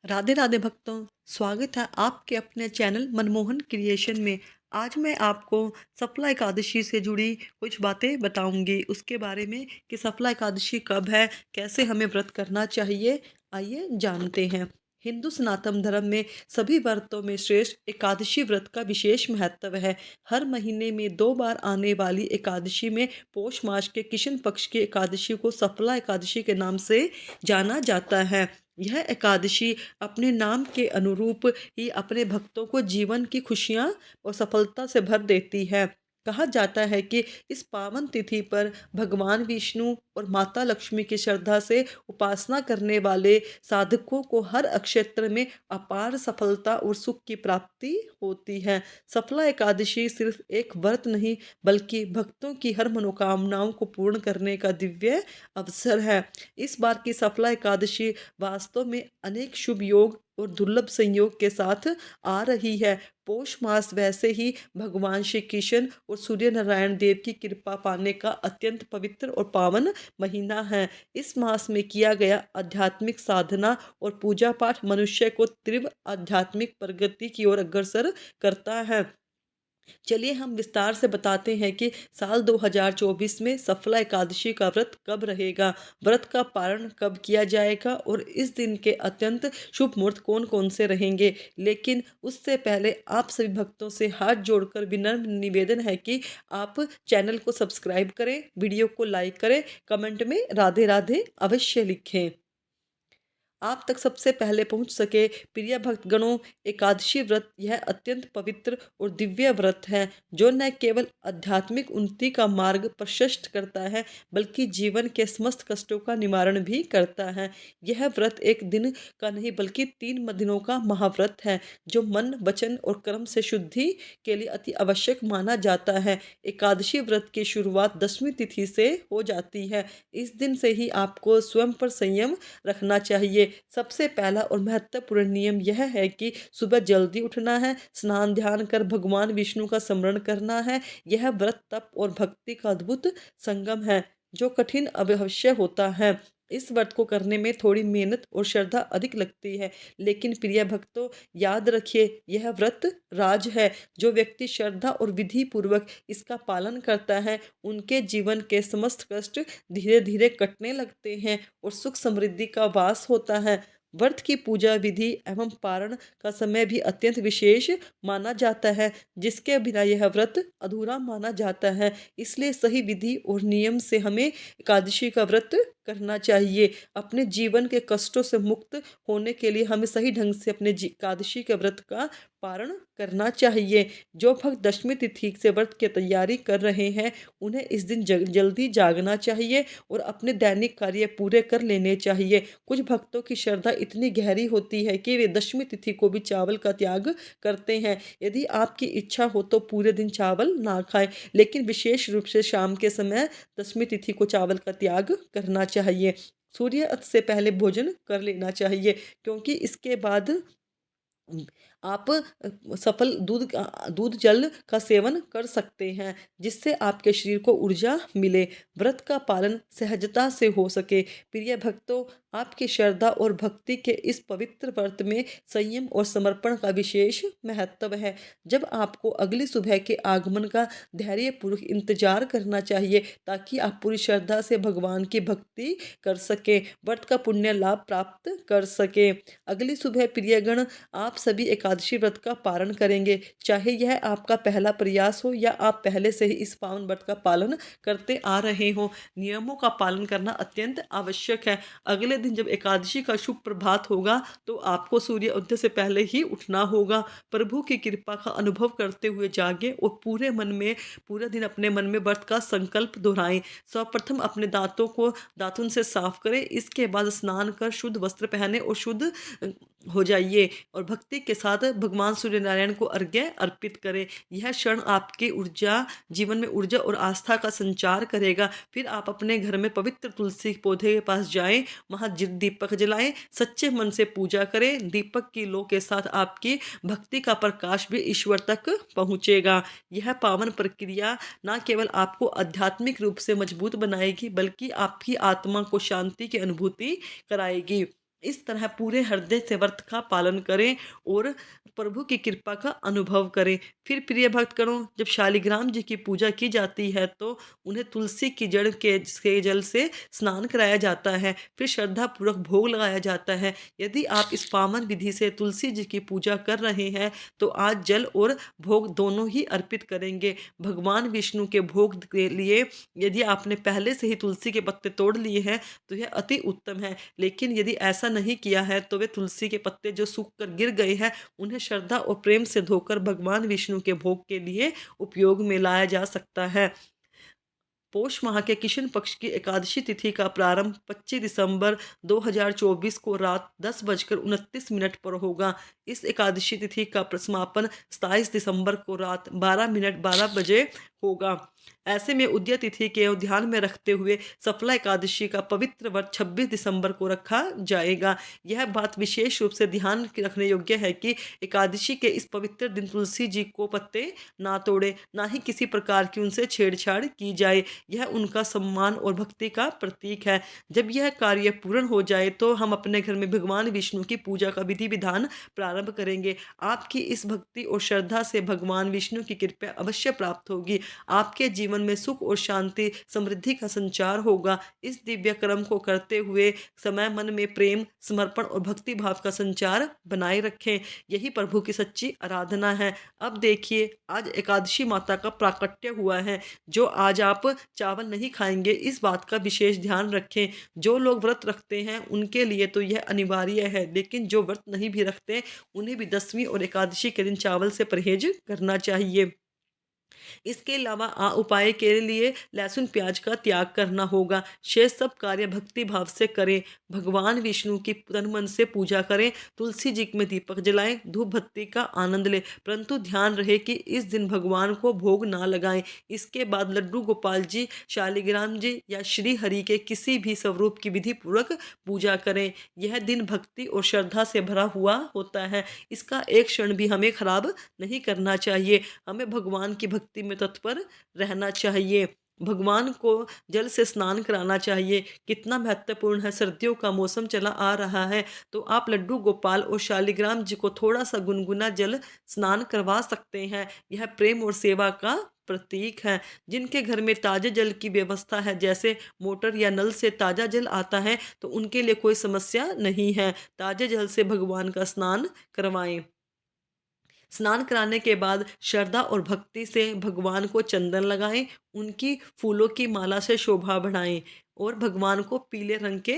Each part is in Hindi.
राधे राधे भक्तों। स्वागत है आपके अपने चैनल मनमोहन क्रिएशन में। आज मैं आपको सफला एकादशी से जुड़ी कुछ बातें बताऊंगी उसके बारे में कि सफला एकादशी कब है, कैसे हमें व्रत करना चाहिए। आइए जानते हैं। हिंदू सनातन धर्म में सभी व्रतों में श्रेष्ठ एकादशी व्रत का विशेष महत्व है। हर महीने में 2 बार आने वाली एकादशी में पौष मास के कृष्ण पक्ष की एकादशी को सफला एकादशी के नाम से जाना जाता है। यह एकादशी अपने नाम के अनुरूप ही अपने भक्तों को जीवन की खुशियाँ और सफलता से भर देती है। कहा जाता है कि इस पावन तिथि पर भगवान विष्णु और माता लक्ष्मी की श्रद्धा से उपासना करने वाले साधकों को हर क्षेत्र में अपार सफलता और सुख की प्राप्ति होती है। सफला एकादशी सिर्फ एक व्रत नहीं, बल्कि भक्तों की हर मनोकामनाओं को पूर्ण करने का दिव्य अवसर है। इस बार की सफला एकादशी वास्तव में अनेक शुभ योग और दुर्लभ संयोग के साथ आ रही है। पौष मास वैसे ही भगवान श्री कृष्ण और सूर्य नारायण देव की कृपा पाने का अत्यंत पवित्र और पावन महीना है। इस मास में किया गया आध्यात्मिक साधना और पूजा पाठ मनुष्य को तीव्र आध्यात्मिक प्रगति की ओर अग्रसर करता है। चलिए हम विस्तार से बताते हैं कि साल 2024 में सफला एकादशी का व्रत कब रहेगा, व्रत का पारण कब किया जाएगा और इस दिन के अत्यंत शुभ मुहूर्त कौन कौन से रहेंगे। लेकिन उससे पहले आप सभी भक्तों से हाथ जोड़कर विनम्र निवेदन है कि आप चैनल को सब्सक्राइब करें, वीडियो को लाइक करें, कमेंट में राधे राधे अवश्य लिखें। आप तक सबसे पहले पहुंच सके। प्रिय भक्तगणों, एकादशी व्रत यह अत्यंत पवित्र और दिव्य व्रत है जो न केवल आध्यात्मिक उन्नति का मार्ग प्रशस्त करता है, बल्कि जीवन के समस्त कष्टों का निवारण भी करता है। यह व्रत एक दिन का नहीं बल्कि 3 दिनों का महाव्रत है जो मन, वचन और कर्म से शुद्धि के लिए अति आवश्यक माना जाता है। एकादशी व्रत की शुरुआत 10वीं तिथि से हो जाती है। इस दिन से ही आपको स्वयं पर संयम रखना चाहिए। सबसे पहला और महत्वपूर्ण नियम यह है कि सुबह जल्दी उठना है, स्नान ध्यान कर भगवान विष्णु का स्मरण करना है। यह व्रत तप और भक्ति का अद्भुत संगम है जो कठिन अवश्य होता है। इस व्रत को करने में थोड़ी मेहनत और श्रद्धा अधिक लगती है, लेकिन प्रिय भक्तों, याद रखिए यह व्रत राज है। जो व्यक्ति श्रद्धा और विधि पूर्वक इसका पालन करता है, उनके जीवन के समस्त कष्ट धीरे धीरे कटने लगते हैं और सुख समृद्धि का वास होता है। व्रत की पूजा विधि एवं पारण का समय भी अत्यंत विशेष माना जाता है, जिसके बिना यह व्रत अधूरा माना जाता है। इसलिए सही विधि और नियम से हमें एकादशी का व्रत करना चाहिए। अपने जीवन के कष्टों से मुक्त होने के लिए हमें सही ढंग से अपने एकादशी के व्रत का पारण करना चाहिए। जो भक्त दशमी तिथि से व्रत की तैयारी कर रहे हैं, उन्हें इस दिन जल्दी जागना चाहिए और अपने दैनिक कार्य पूरे कर लेने चाहिए। कुछ भक्तों की श्रद्धा इतनी गहरी होती है कि वे दशमी तिथि को भी चावल का त्याग करते हैं। यदि आपकी इच्छा हो तो पूरे दिन चावल ना खाएं, लेकिन विशेष रूप से शाम के समय दशमी तिथि को चावल का त्याग करना चाहिए। सूर्य अस्त से पहले भोजन कर लेना चाहिए, क्योंकि इसके बाद आप सफल दूध जल का सेवन कर सकते हैं, जिससे आपके शरीर को ऊर्जा मिले, व्रत का पालन सहजता से हो सके। प्रिय भक्तों, आपकी श्रद्धा और भक्ति के इस पवित्र व्रत में संयम और समर्पण का विशेष महत्व है। जब आपको अगली सुबह के आगमन का धैर्यपूर्वक इंतजार करना चाहिए, ताकि आप पूरी श्रद्धा से भगवान की भक्ति कर सकें, व्रत का पुण्य लाभ प्राप्त कर सकें। अगली सुबह प्रियगण, आप सभी एकादशी व्रत का पारण करेंगे, चाहे यह आपका पहला प्रयास हो या आप पहले से ही इस पावन व्रत का पालन करते आ रहे हो। नियमों का पालन करना अत्यंत आवश्यक है। अगले दिन जब एकादशी का शुभ प्रभात होगा, तो आपको सूर्य उदय से पहले ही उठना होगा। प्रभु की कृपा का अनुभव करते हुए जागे और पूरे दिन अपने मन में व्रत का संकल्प दोहराएं। सर्वप्रथम अपने दातुन से साफ करें। इसके बाद स्नान कर शुद्ध वस्त्र पहने और शुद्ध हो जाइए और भक्ति के साथ भगवान सूर्य नारायण को अर्घ्य अर्पित करें। यह क्षण आपके जीवन में ऊर्जा और आस्था का संचार करेगा। फिर आप अपने घर में पवित्र तुलसी पौधे के पास जाएं, वहां दीपक जलाएं, सच्चे मन से पूजा करें। दीपक की लो के साथ आपकी भक्ति का प्रकाश भी ईश्वर तक पहुंचेगा। यह पावन प्रक्रिया न केवल आपको आध्यात्मिक रूप से मजबूत बनाएगी, बल्कि आपकी आत्मा को शांति की अनुभूति कराएगी। इस तरह पूरे हृदय से व्रत का पालन करें और प्रभु की कृपा का अनुभव करें। फिर प्रिय भक्तगणों, जब शालिग्राम जी की पूजा की जाती है तो उन्हें तुलसी की जड़ के जल से स्नान कराया जाता है। फिर श्रद्धापूर्वक भोग लगाया जाता है। यदि आप इस पावन विधि से तुलसी जी की पूजा कर रहे हैं तो आज जल और भोग दोनों ही अर्पित करेंगे। भगवान विष्णु के भोग के लिए यदि आपने पहले से ही तुलसी के पत्ते तोड़ लिए हैं तो यह अति उत्तम है। लेकिन यदि ऐसा नहीं किया है तो वे तुलसी के पत्ते जो सूख कर गिर गए हैं उन्हें श्रद्धा और प्रेम से धोकर भगवान विष्णु के भोग के लिए उपयोग में लाया जा सकता है। पौष माह के कृष्ण पक्ष की एकादशी तिथि का प्रारंभ 25 दिसंबर 2024 को रात 10:29 पर होगा। इस एकादशी तिथि का समापन 27 दिसंबर को रात 12:12 होगा। ऐसे में उदय तिथि के ध्यान में रखते हुए सफला एकादशी का पवित्र व्रत 26 दिसंबर को रखा जाएगा। यह बात विशेष रूप से ध्यान रखने योग्य है कि एकादशी के इस पवित्र दिन तुलसी जी को पत्ते ना तोड़े, ना ही किसी प्रकार की उनसे छेड़छाड़ की जाए। यह उनका सम्मान और भक्ति का प्रतीक है। जब यह कार्य पूर्ण हो जाए तो हम अपने घर में भगवान विष्णु की पूजा का विधि विधान प्रारंभ करेंगे। आपकी इस भक्ति और श्रद्धा से भगवान विष्णु की कृपा अवश्य प्राप्त होगी। आपके जीवन में सुख और शांति समृद्धि का संचार होगा। इस दिव्य कर्म को करते हुए समय मन में प्रेम, समर्पण और भक्ति भाव का संचार बनाए रखें। यही प्रभु की सच्ची आराधना है। अब देखिए, आज एकादशी माता का प्राकट्य हुआ है। जो आज आप चावल नहीं खाएंगे, इस बात का विशेष ध्यान रखें। जो लोग व्रत रखते हैं उनके लिए तो यह अनिवार्य है, लेकिन जो व्रत नहीं भी रखते उन्हें भी दसवीं और एकादशी के दिन चावल से परहेज करना चाहिए। इसके अलावा उपाय के लिए लहसुन प्याज का त्याग करना होगा। शेष सब कार्य भक्ति भाव से करें। भगवान विष्णु की तन मन से पूजा करें। तुलसी जी में दीपक जलाएं, धूप बत्ती का आनंद लें, परंतु ध्यान रहे कि इस दिन भगवान को भोग ना लगाएं। इसके बाद लड्डू गोपाल जी, शालिग्राम जी या श्री हरि के किसी भी स्वरूप की विधि पूर्वक पूजा करें। यह दिन भक्ति और श्रद्धा से भरा हुआ होता है। इसका एक क्षण भी हमें खराब नहीं करना चाहिए। हमें भगवान की भक्ति में तत्पर रहना चाहिए। भगवान को जल से स्नान कराना चाहिए। कितना महत्वपूर्ण है, सर्दियों का मौसम चला आ रहा है तो आप लड्डू गोपाल और शालिग्राम जी को थोड़ा सा गुनगुना जल स्नान करवा सकते हैं। यह प्रेम और सेवा का प्रतीक है। जिनके घर में ताजे जल की व्यवस्था है, जैसे मोटर या नल से ताजा जल आता है, तो उनके लिए कोई समस्या नहीं है। ताजे जल से भगवान का स्नान करवाएं। स्नान कराने के बाद श्रद्धा और भक्ति से भगवान को चंदन लगाएं, उनकी फूलों की माला से शोभा बढ़ाएं और भगवान को पीले रंग के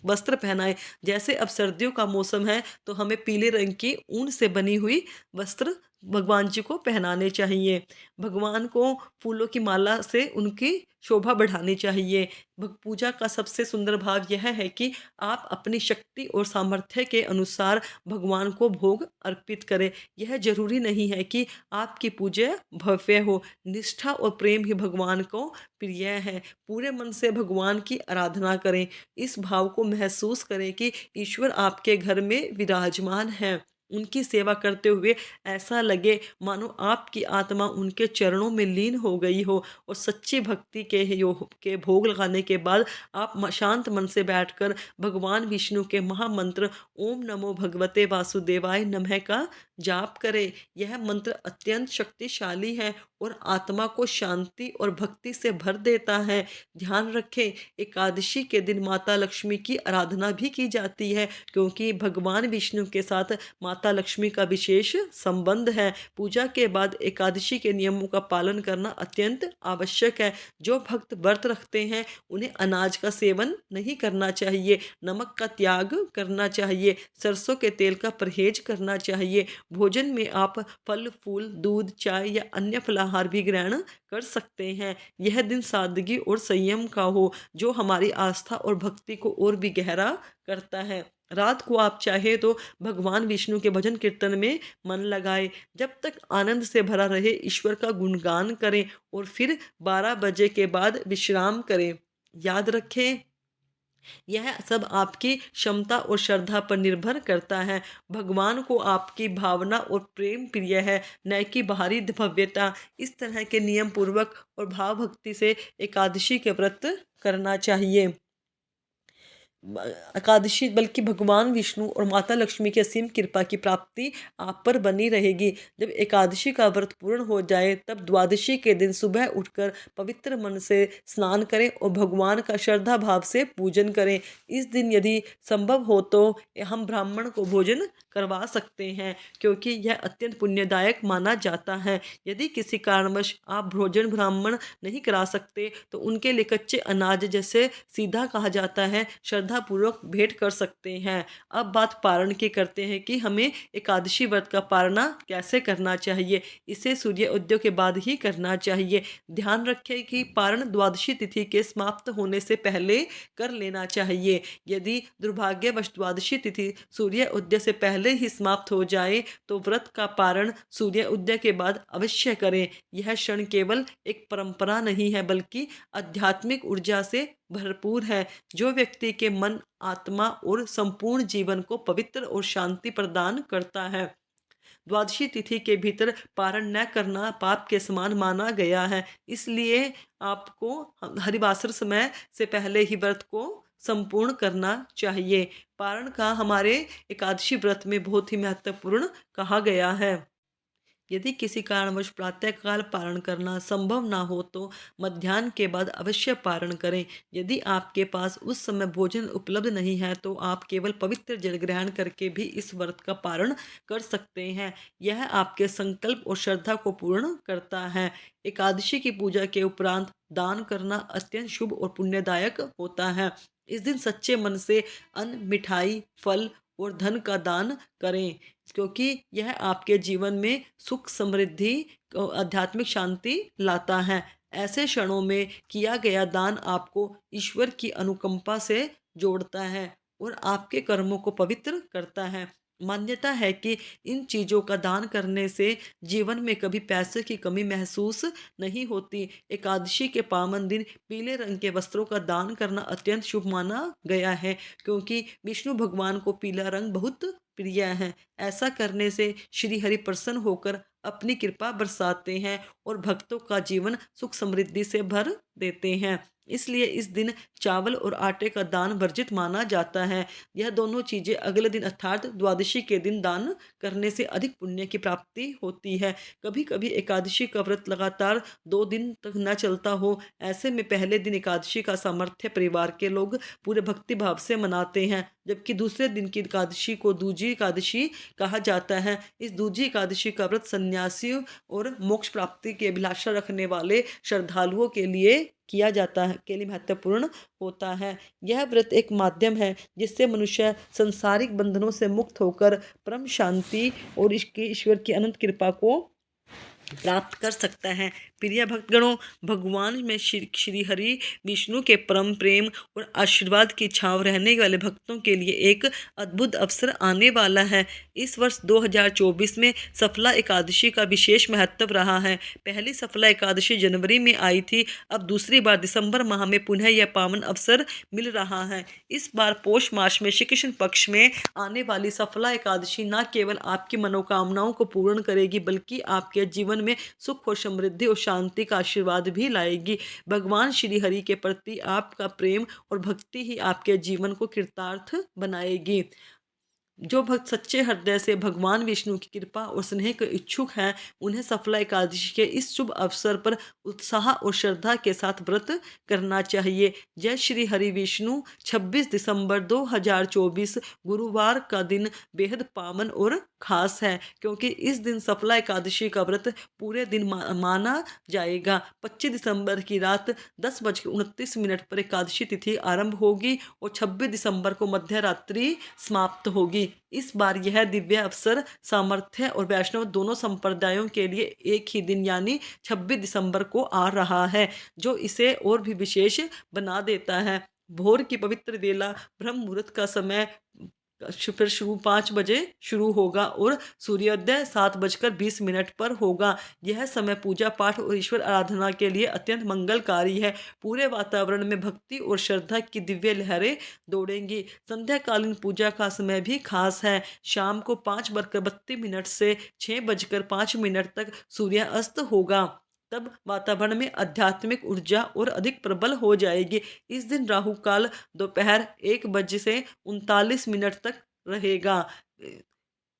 वस्त्र पहनाएं। जैसे अब सर्दियों का मौसम है तो हमें पीले रंग की ऊन से बनी हुई वस्त्र भगवान जी को पहनाने चाहिए। भगवान को फूलों की माला से उनकी शोभा बढ़ानी चाहिए। पूजा का सबसे सुंदर भाग यह है कि आप अपनी शक्ति और सामर्थ्य के अनुसार भगवान को भोग अर्पित करें। यह जरूरी नहीं है कि आपकी पूजा भव्य हो। निष्ठा और प्रेम ही भगवान को प्रिय है। पूरे मन से भगवान की आराधना करें। इस भाव को महसूस करें कि ईश्वर आपके घर में विराजमान है। उनकी सेवा करते हुए ऐसा लगे मानो आपकी आत्मा उनके चरणों में लीन हो गई हो। और सच्ची भक्ति के भोग लगाने के बाद आप शांत मन से बैठकर भगवान विष्णु के महामंत्र ओम नमो भगवते वासुदेवाय नमः का जाप करें। यह मंत्र अत्यंत शक्तिशाली है और आत्मा को शांति और भक्ति से भर देता है। ध्यान रखें, एकादशी के दिन माता लक्ष्मी की आराधना भी की जाती है, क्योंकि भगवान विष्णु के साथ माता लक्ष्मी का विशेष संबंध है। पूजा के बाद एकादशी के नियमों का पालन करना अत्यंत आवश्यक है। जो भक्त व्रत रखते हैं उन्हें अनाज का सेवन नहीं करना चाहिए, नमक का त्याग करना चाहिए, सरसों के तेल का परहेज करना चाहिए। भोजन में आप फल फूल, दूध, चाय या अन्य फलाहार भी ग्रहण कर सकते हैं। यह दिन सादगी और संयम का हो, जो हमारी आस्था और भक्ति को और भी गहरा करता है। रात को आप चाहे तो भगवान विष्णु के भजन कीर्तन में मन लगाए। जब तक आनंद से भरा रहे ईश्वर का गुणगान करें और फिर 12 बजे के बाद विश्राम करें। याद रखें, यह सब आपकी क्षमता और श्रद्धा पर निर्भर करता है। भगवान को आपकी भावना और प्रेम प्रिय है, न कि बाहरी भव्यता। इस तरह के नियम पूर्वक और भाव भक्ति से एकादशी के व्रत करना चाहिए। एकादशी बल्कि भगवान विष्णु और माता लक्ष्मी की असीम कृपा की प्राप्ति आप पर बनी रहेगी। जब एकादशी का व्रत पूर्ण हो जाए तब द्वादशी के दिन सुबह उठकर पवित्र मन से स्नान करें और भगवान का श्रद्धा भाव से पूजन करें। इस दिन यदि संभव हो तो हम ब्राह्मण को भोजन करवा सकते हैं, क्योंकि यह अत्यंत पुण्यदायक माना जाता है। यदि किसी कारणवश आप भोजन ब्राह्मण नहीं करा सकते तो उनके लिए कच्चे अनाज, जैसे सीधा कहा जाता है, श्रद्धापूर्वक भेंट कर सकते हैं। अब बात पारण की करते हैं कि हमें एकादशी व्रत का पारणा कैसे करना चाहिए। इसे सूर्य उदय के बाद ही करना चाहिए। ध्यान रखें कि पारण द्वादशी तिथि के समाप्त होने से पहले कर लेना चाहिए। यदि दुर्भाग्यवश द्वादशी तिथि सूर्य उदय से पहले ही समाप्त हो जाए तो व्रत का पारण सूर्य उदय के बाद अवश्य करें। यह क्षण केवल एक परंपरा नहीं है बल्कि आध्यात्मिक ऊर्जा से भरपूर है, जो व्यक्ति के मन, आत्मा और संपूर्ण जीवन को पवित्र और शांति प्रदान करता है। द्वादशी तिथि के भीतर पारण न करना पाप के समान माना गया है, इसलिए आपको हरिवासर समय से पहले ही व्रत को संपूर्ण करना चाहिए। पारण का हमारे एकादशी व्रत में बहुत ही महत्वपूर्ण कहा गया है। यदि किसी कारणवश प्रातःकाल पारण करना संभव ना हो तो मध्याह्न के बाद अवश्य पारण करें। यदि आपके पास उस समय भोजन उपलब्ध नहीं है तो आप केवल पवित्र जल ग्रहण करके भी इस व्रत का पारण कर सकते हैं। यह आपके संकल्प और श्रद्धा को पूर्ण करता है। एकादशी की पूजा के उपरांत दान करना अत्यंत शुभ और पुण्यदायक होता है। इस दिन सच्चे मन से अन्न, मिठाई, फल और धन का दान करें, क्योंकि यह आपके जीवन में सुख, समृद्धि, आध्यात्मिक शांति लाता है। ऐसे क्षणों में किया गया दान आपको ईश्वर की अनुकंपा से जोड़ता है और आपके कर्मों को पवित्र करता है। मान्यता है कि इन चीज़ों का दान करने से जीवन में कभी पैसे की कमी महसूस नहीं होती। एकादशी के पावन दिन पीले रंग के वस्त्रों का दान करना अत्यंत शुभ माना गया है, क्योंकि विष्णु भगवान को पीला रंग बहुत प्रिय है। ऐसा करने से श्री हरि प्रसन्न होकर अपनी कृपा बरसाते हैं और भक्तों का जीवन सुख समृद्धि से भर देते हैं। इसलिए इस दिन चावल और आटे का दान वर्जित माना जाता है। यह दोनों चीजें अगले दिन अर्थात द्वादशी के दिन दान करने से अधिक पुण्य की प्राप्ति होती है। कभी कभी एकादशी का व्रत लगातार 2 दिन तक न चलता हो, ऐसे में पहले दिन एकादशी का सामर्थ्य परिवार के लोग पूरे भक्ति भाव से मनाते हैं, जबकि दूसरे दिन की एकादशी को दूजी एकादशी कहा जाता है। इस दूजी एकादशी का व्रत सन्यासियों और मोक्ष प्राप्ति की अभिलाषा रखने वाले श्रद्धालुओं के लिए किया जाता है, के लिए महत्वपूर्ण होता है। यह व्रत एक माध्यम है जिससे मनुष्य संसारिक बंधनों से मुक्त होकर परम शांति और इसके ईश्वर की अनंत कृपा को प्राप्त कर सकता है। प्रिय भक्तगणों, भगवान में श्री हरि विष्णु के परम प्रेम और आशीर्वाद की छाँव रहने वाले भक्तों के लिए एक अद्भुत अवसर आने वाला है। इस वर्ष 2024 में सफला एकादशी का विशेष महत्व रहा है। पहली सफला एकादशी जनवरी में आई थी, अब दूसरी बार दिसंबर माह में पुनः यह पावन अवसर मिल रहा है। इस बार पौष मास में श्री कृष्ण पक्ष में आने वाली सफला एकादशी न केवल आपकी मनोकामनाओं को पूर्ण करेगी बल्कि आपके जीवन में सुख और समृद्धि और शांति का आशीर्वाद भी लाएगी। भगवान श्री हरि के प्रति आपका प्रेम और भक्ति ही आपके जीवन को कृतार्थ बनाएगी। जो भक्त सच्चे हृदय से भगवान विष्णु की कृपा और स्नेह के इच्छुक हैं, उन्हें सफला एकादशी के इस शुभ अवसर पर उत्साह और श्रद्धा के साथ व्रत करना चाहिए। जय श्री हरि विष्णु। 26 दिसंबर 2024 गुरुवार का दिन बेहद पावन और खास है, क्योंकि इस दिन सफला एकादशी का व्रत पूरे दिन माना जाएगा। 25 दिसंबर की रात 10:29 पर एकादशी तिथि आरंभ होगी और 26 दिसंबर को मध्य रात्रि समाप्त होगी। इस बार यह दिव्य अवसर सामर्थ्य और वैष्णव दोनों संप्रदायों के लिए एक ही दिन यानी 26 दिसंबर को आ रहा है, जो इसे और भी विशेष बना देता है। भोर की पवित्र वेला ब्रह्म मुहूर्त का समय फिर शुरू 5 बजे शुरू होगा और सूर्योदय 7:20 पर होगा। यह समय पूजा पाठ और ईश्वर आराधना के लिए अत्यंत मंगलकारी है। पूरे वातावरण में भक्ति और श्रद्धा की दिव्य लहरें दौड़ेंगी। संध्याकालीन पूजा का समय भी खास है। शाम को 5:32 से 6:05 तक सूर्यास्त होगा। तब वातावरण में आध्यात्मिक ऊर्जा और अधिक प्रबल हो जाएगी। इस दिन राहु काल दोपहर 1 बजे से 39 मिनट तक रहेगा।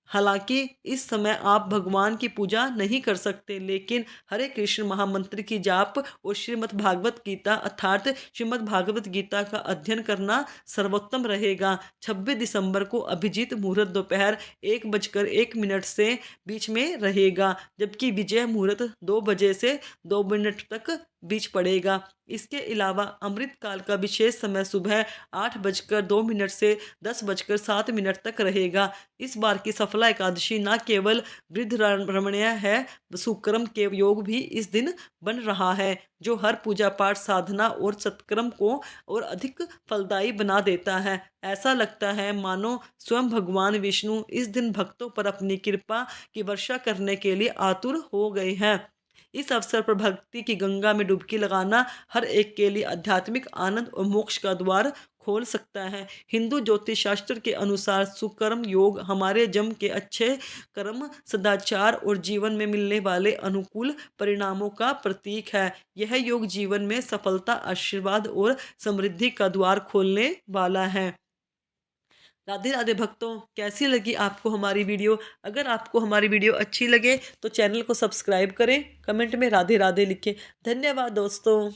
हालाँकि इस समय आप भगवान की पूजा नहीं कर सकते, लेकिन हरे कृष्ण महामंत्र की जाप और श्रीमद् भागवत गीता अर्थात श्रीमद् भागवत गीता का अध्ययन करना सर्वोत्तम रहेगा। 26 दिसंबर को अभिजीत मुहूर्त दोपहर 1 बजकर 1 मिनट से बीच में रहेगा, जबकि विजय मुहूर्त 2 बजे से 2 मिनट तक बीच पड़ेगा। इसके अलावा अमृत काल का विशेष समय सुबह 8 बजकर 2 मिनट से 10 बजकर 7 मिनट तक रहेगा। इस बार की सफला एकादशी न केवल वृद्ध रमणीय है, सुकर्म के योग भी इस दिन बन रहा है, जो हर पूजा पाठ साधना और सत्कर्म को और अधिक फलदायी बना देता है। ऐसा लगता है मानो स्वयं भगवान विष्णु इस दिन भक्तों पर अपनी कृपा की वर्षा करने के लिए आतुर हो गए हैं। इस अवसर पर भक्ति की गंगा में डुबकी लगाना हर एक के लिए आध्यात्मिक आनंद और मोक्ष का द्वार खोल सकता है। हिंदू ज्योतिष शास्त्र के अनुसार सुकर्म योग हमारे जन्म के अच्छे कर्म, सदाचार और जीवन में मिलने वाले अनुकूल परिणामों का प्रतीक है। यह योग जीवन में सफलता, आशीर्वाद और समृद्धि का द्वार खोलने वाला है। राधे राधे भक्तों, कैसी लगी आपको हमारी वीडियो? अगर आपको हमारी वीडियो अच्छी लगे तो चैनल को सब्सक्राइब करें, कमेंट में राधे राधे लिखें। धन्यवाद दोस्तों।